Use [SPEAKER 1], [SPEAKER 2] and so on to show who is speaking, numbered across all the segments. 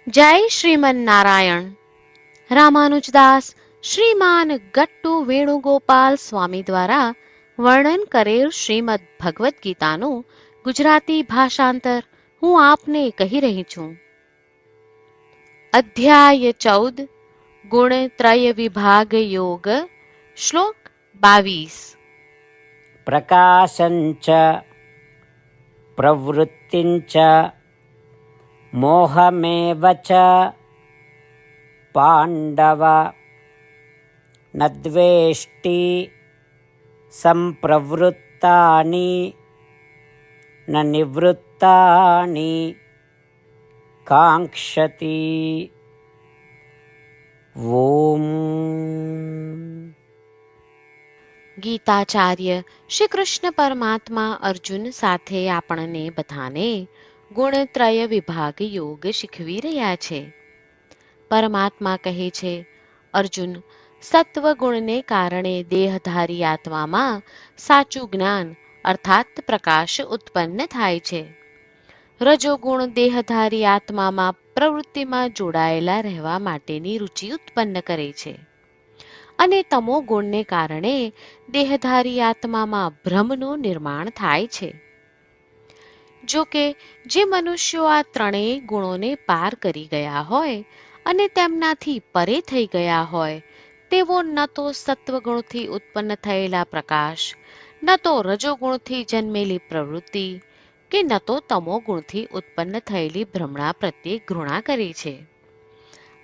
[SPEAKER 1] જય શ્રીમન નારાયણ. રામાનુજદાસ શ્રીમાન ગટ્ટુ વેણુગોપાલ સ્વામી દ્વારા વર્ણન કરેલ શ્રીમદ ભગવદ્ ગીતાનું ગુજરાતી ભાષાંતર હું આપને કહી રહી છું. અધ્યાય 14 ગુણત્રય વિભાગ યોગ. શ્લોક 22.
[SPEAKER 2] પ્રકાશંચ પ્રવૃત્તિંચ મોહમેવ ચ પાંડવ ન દ્વેષ્ટિ સંપ્રવૃત્તાની ન નિવૃત્તાની કાંક્ષતિ. ઓમ.
[SPEAKER 1] ગીતાચાર્ય શ્રી કૃષ્ણ પરમાત્મા અર્જુન સાથે આપણને બધાને ગુણત્રય વિભાગ યોગ શીખવી રહ્યા છે. પરમાત્મા કહે છે, અર્જુન, સત્વ ગુણને કારણે દેહધારી આત્મામાં સાચું જ્ઞાન અર્થાત પ્રકાશ ઉત્પન્ન થાય છે. રજોગુણ દેહધારી આત્મામાં પ્રવૃત્તિમાં જોડાયેલા રહેવા માટેની રુચિ ઉત્પન્ન કરે છે અને તમો ગુણને કારણે દેહધારી આત્મામાં ભ્રમનું નિર્માણ થાય છે. જો કે જે મનુષ્યો આ ત્રણેય ગુણોને પાર કરી ગયા હોય અને તેમનાથી પરે થઈ ગયા હોય તેઓ ન તો સત્વગુણથી ઉત્પન્ન થયેલા પ્રકાશ, ન તો રજોગુણથી જન્મેલી પ્રવૃત્તિ કે ન તો તમો ગુણથી ઉત્પન્ન થયેલી ભ્રમણા પ્રત્યે ઘૃણા કરે છે.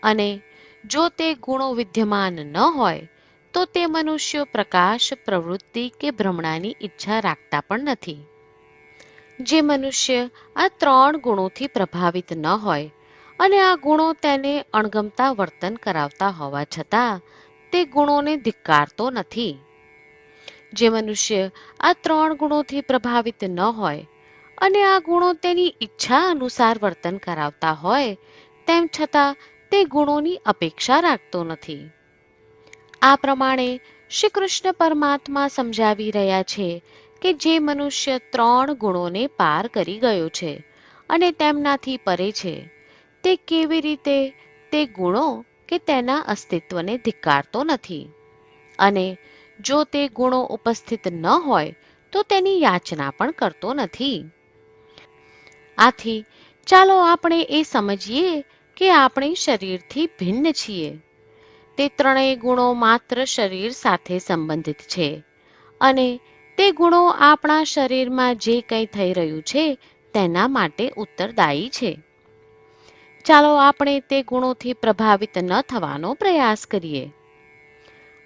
[SPEAKER 1] અને જો તે ગુણો વિદ્યમાન ન હોય તો તે મનુષ્યો પ્રકાશ, પ્રવૃત્તિ કે ભ્રમણાની ઈચ્છા રાખતા પણ નથી. જે મનુષ્ય આ ત્રણ ગુણોથી પ્રભાવિત ન હોય અને આ ગુણો તેને અણગમતા વર્તન કરાવતા હોવા છતાં તે ગુણોને ધિક્કારતો નથી. જે મનુષ્ય આ ત્રણ ગુણોથી પ્રભાવિત ન હોય અને આ ગુણો તેની ઈચ્છા અનુસાર વર્તન કરાવતા હોય તેમ છતાં તે ગુણોની અપેક્ષા રાખતો નથી. આ પ્રમાણે શ્રી કૃષ્ણ પરમાત્મા સમજાવી રહ્યા છે કે જે મનુષ્ય ત્રણ ગુણોને પાર કરી ગયો છે અને તેમનાથી પરે છે તે કેવી રીતે તે ગુણો કે તેના અસ્તિત્વને ધિક્કારતો નથી અને જો તે ગુણો ઉપસ્થિત ન હોય તો તેની યાચના પણ કરતો નથી. આથી ચાલો આપણે એ સમજીએ કે આપણે શરીરથી ભિન્ન છીએ. તે ત્રણેય ગુણો માત્ર શરીર સાથે સંબંધિત છે અને તે ગુણો આપણા શરીરમાં જે કંઈ થઈ રહ્યું છે તેના માટે ઉત્તરદાયી છે. ચાલો આપણે તે ગુણોથી પ્રભાવિત ન થવાનો પ્રયાસ કરીએ.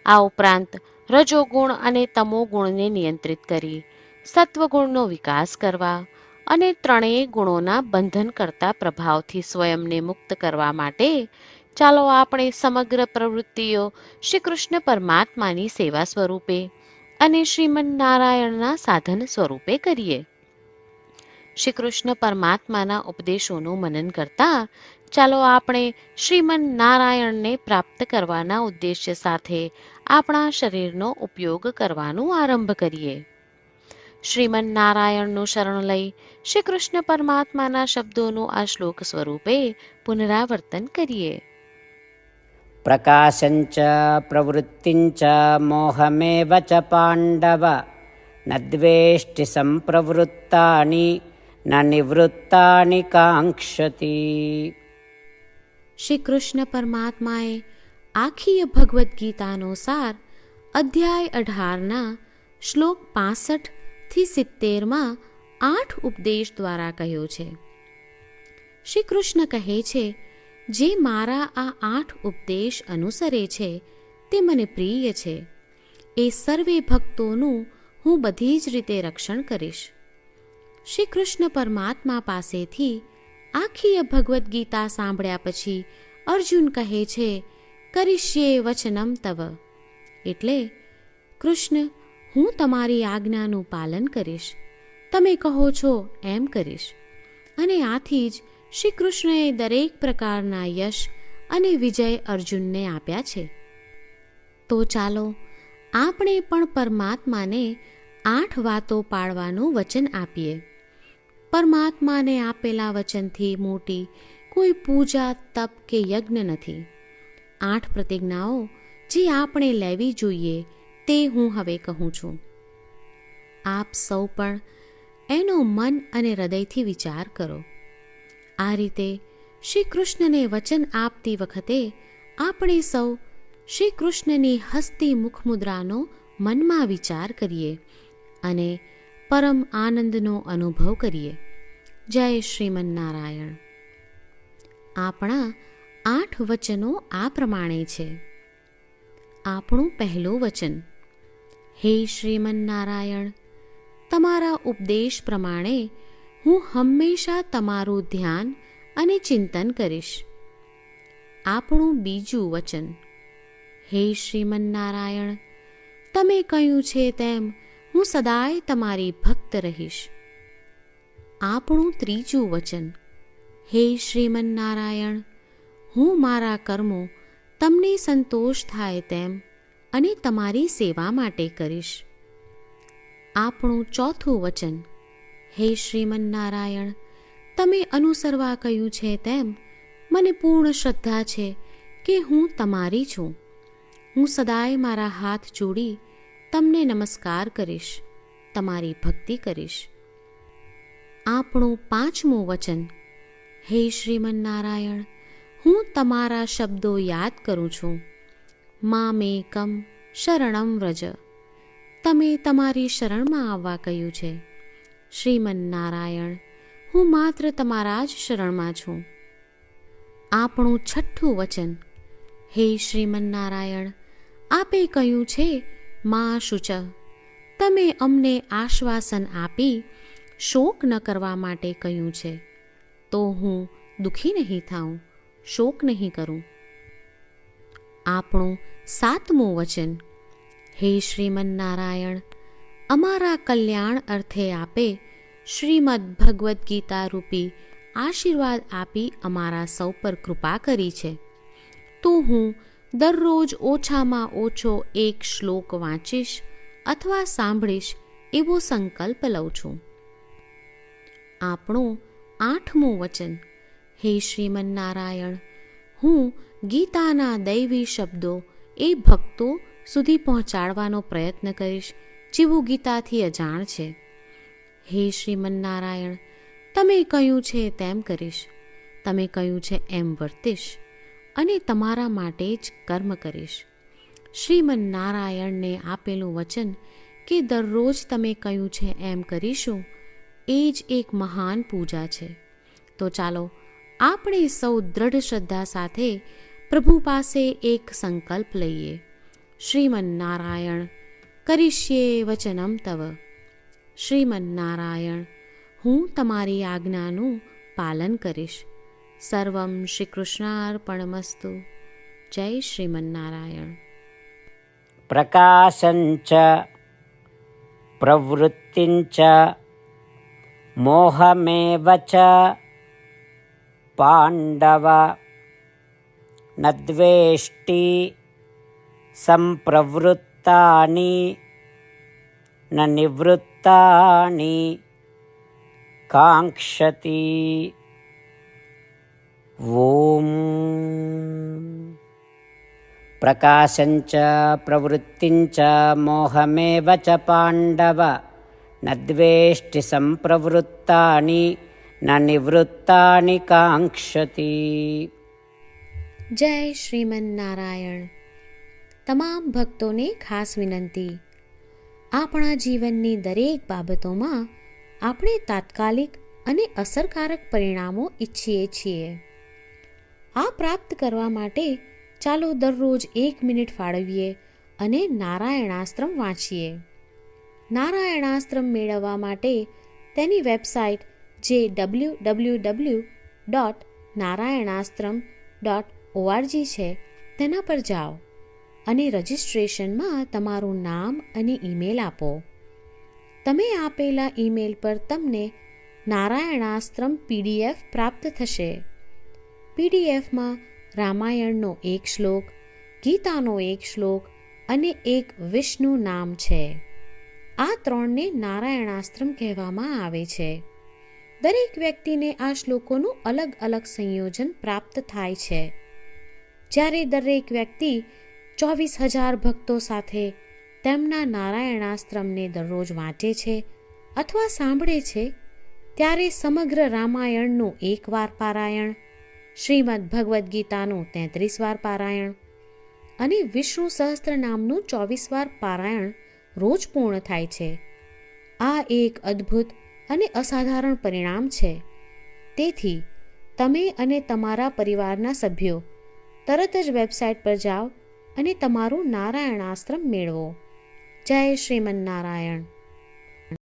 [SPEAKER 1] આ ઉપરાંત રજોગુણ અને તમો ગુણને નિયંત્રિત કરી સત્વગુણનો વિકાસ કરવા અને ત્રણેય ગુણોના બંધન કરતા પ્રભાવથી સ્વયંને મુક્ત કરવા માટે ચાલો આપણે સમગ્ર પ્રવૃત્તિઓ શ્રી કૃષ્ણ પરમાત્માની સેવા સ્વરૂપે અને શ્રીમન નારાયણના સાધન સ્વરૂપે કરીએ. શ્રી કૃષ્ણ પરમાત્માના ઉપદેશોનું મનન કરતા ચાલો આપણે શ્રીમન નારાયણને પ્રાપ્ત કરવાના ઉદ્દેશ્ય સાથે આપણા શરીરનો ઉપયોગ કરવાનું આરંભ કરીએ. શ્રીમન નારાયણનું શરણ લઈ શ્રી કૃષ્ણ પરમાત્માના શબ્દોનું આ શ્લોક સ્વરૂપે પુનરાવર્તન કરીએ.
[SPEAKER 2] પ્રકાશંચ પ્રવૃત્તિંચ મોહમેવ ચ પાંડવ ન દ્વેષ્ટિ સંપ્રવૃત્તાની ન નિવૃત્તાની કાંક્ષતિ.
[SPEAKER 1] શ્રી કૃષ્ણ પરમાત્માએ આખી ભગવદ્ ગીતાનો સાર અધ્યાય 18ના શ્લોક 65 થી 70માં 8 ઉપદેશ દ્વારા કહ્યો છે. શ્રી કૃષ્ણ કહે છે, જે મારા આ 8 ઉપદેશ અનુસરે છે તે મને પ્રિય છે. એ સર્વે ભક્તોનું હું બધી જ રીતે રક્ષણ કરીશ. શ્રી કૃષ્ણ પરમાત્મા પાસેથી આખી ભગવદ્ ગીતા સાંભળ્યા પછી અર્જુન કહે છે, કરિષ્યે વચનમ તવ. એટલે, કૃષ્ણ, હું તમારી આજ્ઞાનું પાલન કરીશ. તમે કહો છો એમ કરીશ. અને આથી જ શ્રી કૃષ્ણએ દરેક પ્રકારના યશ અને વિજય અર્જુનને આપ્યા છે. તો ચાલો આપણે પણ પરમાત્માને 8 વાતો પાળવાનું વચન આપીએ. પરમાત્માને આપેલા વચનથી મોટી કોઈ પૂજા, તપ કે યજ્ઞ નથી. 8 પ્રતિજ્ઞાઓ જે આપણે લેવી જોઈએ તે હું હવે કહું છું. આપ સૌ પણ એનો મન અને હૃદયથી વિચાર કરો. આ રીતે શ્રી કૃષ્ણને વચન આપતી વખતે આપણે સૌ શ્રી કૃષ્ણની હસતી મુખમુદ્રાનો મનમાં વિચાર કરીએ અને પરમ આનંદનો અનુભવ કરીએ. જય શ્રીમન્નારાયણ. આપણા 8 વચનો આ પ્રમાણે છે. આપણું પહેલું વચન: હે શ્રીમન્નારાયણ, તમારા ઉપદેશ પ્રમાણે હું હંમેશા તમારું ધ્યાન અને ચિંતન કરીશ. આપણું બીજું વચન: હે શ્રીમન્નારાયણ, તમે કહ્યું છે તેમ હું સદાય તમારી ભક્ત રહીશ. આપણું ત્રીજું વચન: હે શ્રીમન્નારાયણ, હું મારા કર્મો તમને સંતોષ થાય તેમ અને તમારી સેવા માટે કરીશ. આપણું ચોથું વચન: હે શ્રીમન્નારાયણ, તમે અનુસરવા કહ્યું છે તેમ મને પૂર્ણ શ્રદ્ધા છે કે હું તમારી છું. હું સદાય મારા હાથ જોડી તમને નમસ્કાર કરીશ, તમારી ભક્તિ કરીશ. આપણું પાંચમું વચન: હે શ્રીમન્નારાયણ, હું તમારા શબ્દો યાદ કરું છું. મામેકમ શરણમ વ્રજ, તમે તમારી શરણમાં આવવા કહ્યું છે. શ્રીમન્નારાયણ, હું માત્ર તમારા જ શરણમાં છું. આપણું છઠ્ઠું વચન: હે શ્રીમન્નારાયણ, આપે કહ્યું છે મા શુચ, તમે અમને આશ્વાસન આપી શોક ન કરવા માટે કહ્યું છે, તો હું દુઃખી નહીં થાઉં, શોક નહીં કરું. આપણું સાતમું વચન: હે શ્રીમન્નારાયણ, અમારા કલ્યાણ અર્થે આપે શ્રીમદ્ ભગવદ્ ગીતા રૂપી આશીર્વાદ આપી અમારા સૌ પર કૃપા કરી છે, તો હું દરરોજ ઓછામાં ઓછો 1 શ્લોક વાંચીશ અથવા સાંભળીશ એવો સંકલ્પ લઉં છું. આપણું આઠમું વચન: હે શ્રીમન્નારાયણ, હું ગીતાના દૈવી શબ્દો એ ભક્તો સુધી પહોંચાડવાનો પ્રયત્ન કરીશ જેઓ ગીતાથી અજાણ છે. હે શ્રીમન્નારાયણ, તમે કહ્યું છે તેમ કરીશ, તમે કહ્યું છે એમ વર્તીશ અને તમારા માટે જ કર્મ કરીશ. શ્રીમન્નારાયણને આપેલું વચન કે દરરોજ તમે કહ્યું છે એમ કરીશું એ જ એક મહાન પૂજા છે. તો ચાલો આપણે સૌ દ્રઢ શ્રદ્ધા સાથે પ્રભુ પાસે એક સંકલ્પ લઈએ. શ્રીમન્નારાયણ, કરીશ્યે વચનમ તવ. શ્રીમન્નારાયણ, હું તમારી આજ્ઞાનું પાલન કરીશ. સર્વમ શ્રી કૃષ્ણાર્પણમસ્તુ. જય શ્રીમન્નારાયણ.
[SPEAKER 2] પ્રકાશંચ પ્રવૃત્તિંચ મોહમેવ ચ પાંડવ ન દ્વેષ્ટિ સંપ્રવૃત્તાની ન નિવૃત્તાની કાંક્ષતિ. ઓમ. પ્રકાશંચ પ્રવૃત્તિંચ મોહમેવ ચ પાંડવ ન દ્વેષ્ટિ સંપ્રવૃત્તાની ન નિવૃત્તાની કાંક્ષતિ.
[SPEAKER 1] જય શ્રીમન્નારાયણ. તમામ ભક્તોને ખાસ વિનંતી: આપણા જીવનની દરેક બાબતોમાં આપણે તાત્કાલિક અને અસરકારક પરિણામો ઈચ્છીએ છીએ. આ પ્રાપ્ત કરવા માટે ચાલો દરરોજ 1 મિનિટ ફાળવીએ અને નારાયણાસ્ત્રમ વાંચીએ. નારાયણાસ્ત્રમ મેળવવા માટે તેની વેબસાઇટ જે www.narayanaastram.org છે તેના પર જાઓ અને રજિસ્ટ્રેશનમાં તમારું નામ અને ઈમેલ આપો. તમે આપેલા ઈમેલ પર તમને નારાયણાસ્ત્રમ PDF પ્રાપ્ત થશે. PDFમાં રામાયણનો 1 શ્લોક, ગીતાનો 1 શ્લોક અને 1 વિષ્ણુ નામ છે. આ 3ને નારાયણાસ્ત્રમ કહેવામાં આવે છે. દરેક વ્યક્તિને આ શ્લોકોનું અલગ અલગ સંયોજન પ્રાપ્ત થાય છે. જ્યારે દરેક વ્યક્તિ 24,000 ભક્તો સાથે તેમના નારાયણાસ્ત્રમને દરરોજ વાંચે છે અથવા સાંભળે છે, ત્યારે સમગ્ર રામાયણનું 1 વાર પારાયણ, શ્રીમદ્ ભગવદ્ ગીતાનું 33 વાર પારાયણ અને વિષ્ણુ સહસ્ત્રનામનું 24 વાર પારાયણ રોજ પૂર્ણ થાય છે. આ એક અદ્ભુત અને અસાધારણ પરિણામ છે. તેથી તમે અને તમારા પરિવારના સભ્યો તરત જ વેબસાઇટ પર જાઓ અને તમારું નારાયણાસ્ત્ર મેળવો. જય શ્રીમન્નારાયણ.